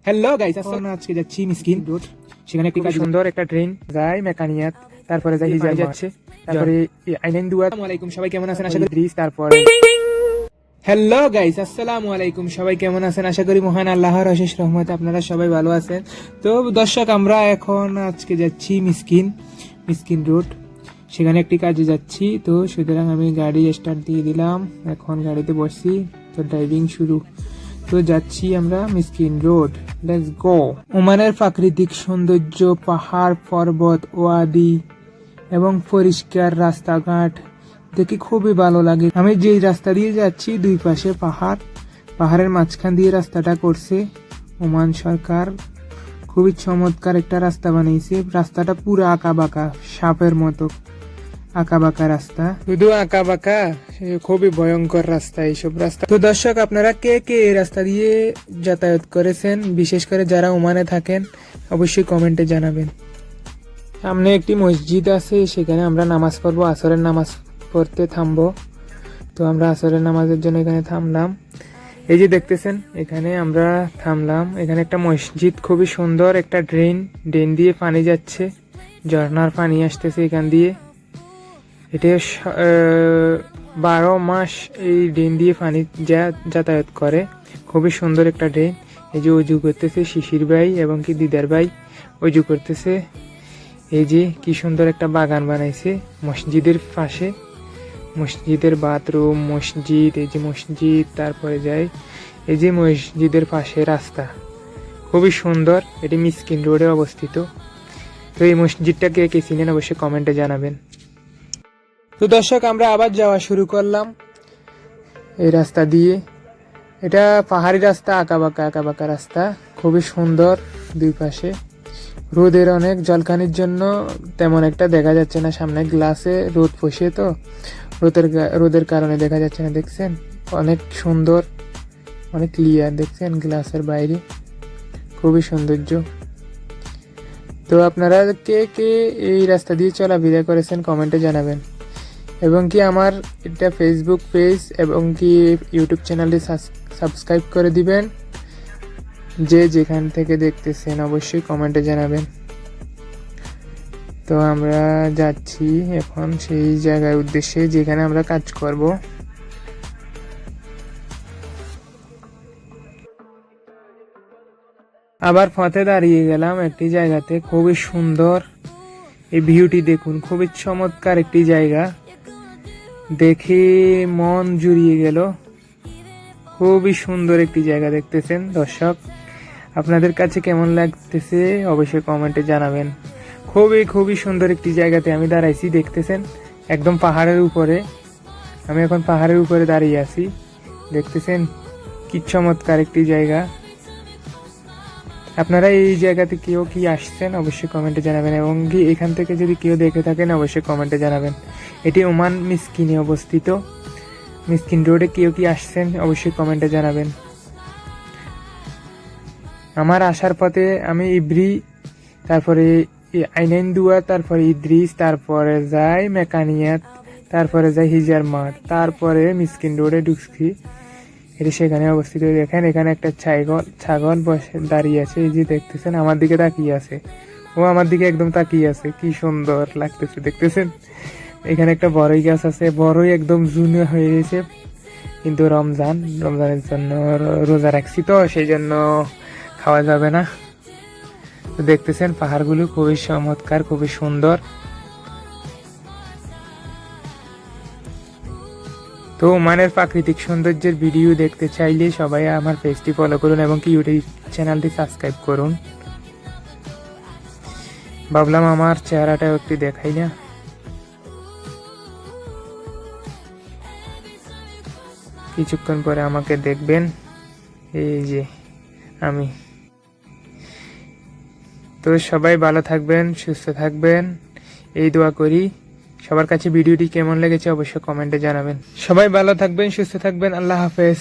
Hello guys, আজকে যাচ্ছি মিসকিন রোড। সেখানে একটি সুন্দর একটা ট্রেন যায় মেকানিয়াত, তারপরে যাই হিজার যাচ্ছে, তারপরে আইনাইন দুয়া। আসসালামু আলাইকুম, সবাই কেমন আছেন? আশা করি ব্রিজ। তারপরে হ্যালো গাইস, আসসালামু আলাইকুম, সবাই কেমন আছেন? আশা করি মহান আল্লাহর অশেষ রহমতে আপনারা সবাই ভালো আছেন। তো দর্শক, আমরা এখন আজকে যাচ্ছি মিসকিন রোড। সেখানে একটি কাজে যাচ্ছি, তো সুতরাং আমি গাড়ি স্টার্ট দিয়ে দিলাম, এখন গাড়িতে বসছি, তো ড্রাইভিং শুরু। তো যাচ্ছি আমরা মিসকিন রোড, লেটস গো। ওমানের প্রাকৃতিক সৌন্দর্য, পাহাড় পর্বত, ওয়াদি এবং পরিষ্কার রাস্তাঘাট দেখে খুবই ভালো লাগে। আমি যেই রাস্তা দিয়ে যাচ্ছি, দুই পাশে পাহাড়ের মাঝখান দিয়ে রাস্তাটা করছে ওমান সরকার। খুবই চমৎকার একটা রাস্তা বানিয়েছে। রাস্তাটা পুরো আঁকা বাঁকা, সাপের মতো আঁকা বাঁকা রাস্তা, শুধু আঁকা বাঁকা, খুবই ভয়ঙ্কর রাস্তা এইসব রাস্তা। তো দর্শক, আপনারা কে কে এই রাস্তা দিয়ে যাতায়াত করেছেন, বিশেষ করে যারা ওমানে থাকেন, অবশ্যই কমেন্টে জানাবেন। সামনে একটি মসজিদ আছে, সেখানে আমরা নামাজ পড়বো, আসরের নামাজ পড়তে থামবো। তো আমরা আসরের নামাজের জন্য এখানে থামলাম। এই যে দেখতেছেন, এখানে আমরা থামলাম। এখানে একটা মসজিদ, খুবই সুন্দর একটা ড্রেন দিয়ে পানি যাচ্ছে, ঝর্ণার পানি আসতেছে এখান দিয়ে। এটা 12 মাস এই ড্রেন দিয়ে পানি যাতায়াত করে। খুবই সুন্দর একটা ড্রেন। এই যে অজু করতেছে শিশির ভাই এবং কি দিদার ভাই, অজু করতেছে। এই যে কি সুন্দর একটা বাগান বানাইছে মসজিদের পাশে, মসজিদের বাথরুম, মসজিদ, এই যে মসজিদ, তারপরে যায় এই যে মসজিদের পাশে রাস্তা, খুবই সুন্দর। এটি মিসকিন রোডে অবস্থিত। তো এই মসজিদটা কে কে চিনেন অবশ্যই কমেন্টে জানাবেন। তো দর্শক, আমরা আবার যাওয়া শুরু করলাম এই রাস্তা দিয়ে। এটা পাহাড়ি রাস্তা, আঁকা বাঁকা রাস্তা, খুবই সুন্দর। দুই পাশে রোদের অনেক, জলখানির জন্য তেমন একটা দেখা যাচ্ছে না। সামনে গ্লাসে রোদ পড়ছে, তো রোদের কারণে দেখা যাচ্ছে না। দেখছেন অনেক সুন্দর, অনেক ক্লিয়ার, দেখছেন গ্লাসের বাইরে, খুবই সৌন্দর্য। তো আপনারা কে কে এই রাস্তা দিয়ে চলাফেরা করেছেন কমেন্টে জানাবেন। এবং কি আমার এটা ফেসবুক পেজ এবং কি ইউটিউব চ্যানেলটি সাবস্ক্রাইব করে দিবেন। যে যেখান থেকে দেখতেছেন অবশ্যই কমেন্টে জানাবেন। তো আমরা যাচ্ছি এখন সেই জায়গার উদ্দেশ্যে যেখানে আমরা কাজ করব। আবার পথে দাঁড়িয়ে গেলাম একটি জায়গাতে, খুবই সুন্দর। এই ভিউটি দেখুন, খুবই চমৎকার একটি জায়গা, দেখে মন জুড়িয়ে গেল। খুবই সুন্দর একটি জায়গা দেখতেছেন দর্শক, আপনাদের কাছে কেমন লাগতেছে অবশ্যই কমেন্টে জানাবেন। খুবই সুন্দর একটি জায়গাতে আমি দাঁড়াইছি, দেখতেছেন একদম পাহাড়ের উপরে। আমি এখন পাহাড়ের উপরে দাঁড়িয়ে আছি, দেখতেছেন কি চমৎকার একটি জায়গা। আপনারা এই জায়গাতে কেউ কি আসছেন অবশ্যই কমেন্টে জানাবেন, এবং কি এখান থেকে যদি কেউ দেখে থাকেন অবশ্যই কমেন্টে জানাবেন। এটি ওমান মিসকিনে অবস্থিত। মিসকিন রোডে কেউ কি আসছেন অবশ্যই কমেন্টে জানাবেন। আমার আসার পথে আমি ইব্রি, তারপরে আইনাইন দুয়া, তারপরে ইদ্রিস, তারপরে যাই মেকানিয়াত, তারপরে যাই হিজার মাঠ, তারপরে মিসকিন রোডে ঢুকছি। এটি সেখানে অবস্থিত। দেখেন এখানে একটা ছাগল বসে দাঁড়িয়ে আছে, এই যে দেখতেছেন আমার দিকে তাকিয়ে আছে, ও আমার দিকে একদম তাকিয়ে আছে, কি সুন্দর লাগতেছে দেখতেছেন। এখানে একটা বড়ই গাছ আছে, বড়ই একদম জুনে হয়ে গেছে, কিন্তু রমজানের জন্য রোজা রাখছি, তো সেই জন্য খাওয়া যাবে না। তো দেখতেছেন পাহাড়গুলো খুবই চমৎকার, খুবই সুন্দর। তো ওমানের প্রাকৃতিক সৌন্দর্যের ভিডিও দেখতে চাইলে সবাই আমার পেজটি ফলো করুন এবং কি ইউটিউব চ্যানেলটি সাবস্ক্রাইব করুন। ভাবলাম আমার চেহারাটাও একটু দেখাই না। কিছুক্ষণ পরে আমাকে দেখবেন, এই যে আমি। তো সবাই ভালো থাকবেন, সুস্থ থাকবেন, এই দোয়া করি। সবার কাছে ভিডিওটি কেমন লেগেছে অবশ্যই কমেন্টে জানাবেন। সবাই ভালো থাকবেন, সুস্থ থাকবেন, আল্লাহ হাফেজ।